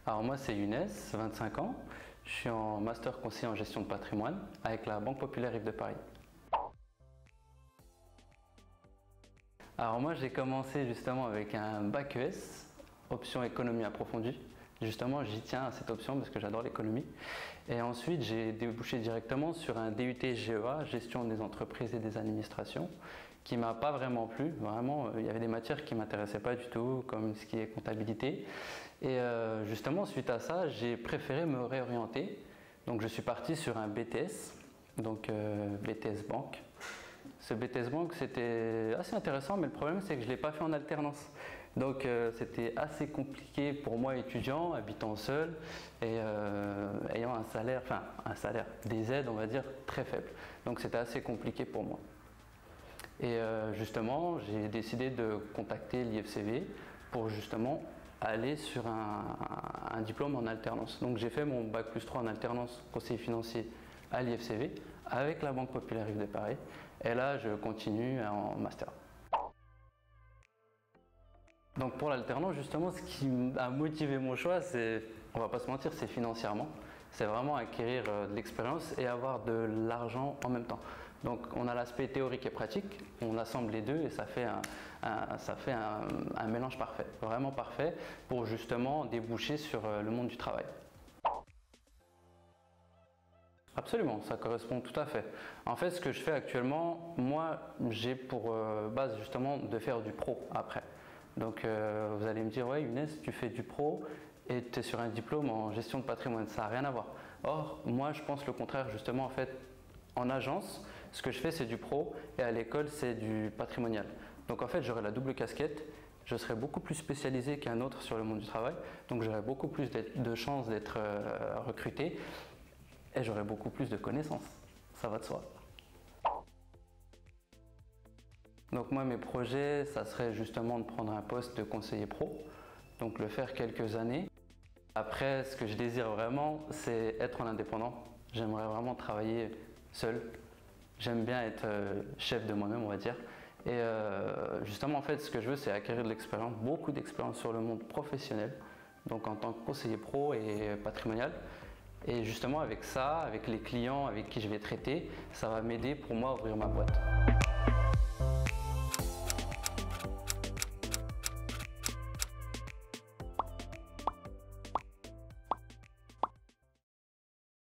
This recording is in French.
Alors moi c'est Younes, 25 ans. Je suis en master conseiller en gestion de patrimoine avec la Banque Populaire Rive de Paris. Alors moi j'ai commencé justement avec un bac ES, option économie approfondie. Justement j'y tiens à cette option parce que j'adore l'économie. Et ensuite j'ai débouché directement sur un DUT GEA, gestion des entreprises et des administrations, qui m'a pas vraiment plu. Vraiment, il y avait des matières qui m'intéressaient pas du tout, comme ce qui est comptabilité. Et justement suite à ça, j'ai préféré me réorienter. Donc je suis parti sur un BTS, donc BTS Banque. Ce BTS Banque, c'était assez intéressant, mais le problème, c'est que je ne l'ai pas fait en alternance. Donc, c'était assez compliqué pour moi, étudiant, habitant seul et ayant un salaire, des aides, on va dire, très faibles. Donc, c'était assez compliqué pour moi. Et justement, j'ai décidé de contacter l'IFCV pour justement aller sur un diplôme en alternance. Donc, j'ai fait mon bac+3 en alternance conseiller financier à l'IFCV avec la Banque Populaire Rive de Paris. Et là, je continue en master. Donc pour l'alternance, justement, ce qui a motivé mon choix, c'est, on va pas se mentir, c'est financièrement. C'est vraiment acquérir de l'expérience et avoir de l'argent en même temps. Donc on a l'aspect théorique et pratique, on assemble les deux et ça fait un mélange parfait, vraiment parfait pour justement déboucher sur le monde du travail. Absolument, ça correspond tout à fait. En fait, ce que je fais actuellement, moi, j'ai pour base justement de faire du pro après. Donc, vous allez me dire, ouais, Younes, tu fais du pro et tu es sur un diplôme en gestion de patrimoine, ça n'a rien à voir. Or, moi, je pense le contraire, justement, en fait, en agence, ce que je fais, c'est du pro et à l'école, c'est du patrimonial. Donc, en fait, j'aurai la double casquette. Je serai beaucoup plus spécialisé qu'un autre sur le monde du travail. Donc, j'aurai beaucoup plus de chances d'être recruté. Et j'aurai beaucoup plus de connaissances, ça va de soi. Donc moi mes projets, ça serait justement de prendre un poste de conseiller pro, donc le faire quelques années. Après, ce que je désire vraiment, c'est être en indépendant. J'aimerais vraiment travailler seul. J'aime bien être chef de moi-même, on va dire. Et justement, en fait, ce que je veux, c'est acquérir de l'expérience, beaucoup d'expérience sur le monde professionnel, donc en tant que conseiller pro et patrimonial. Et justement avec ça, avec les clients avec qui je vais traiter, ça va m'aider pour moi à ouvrir ma boîte.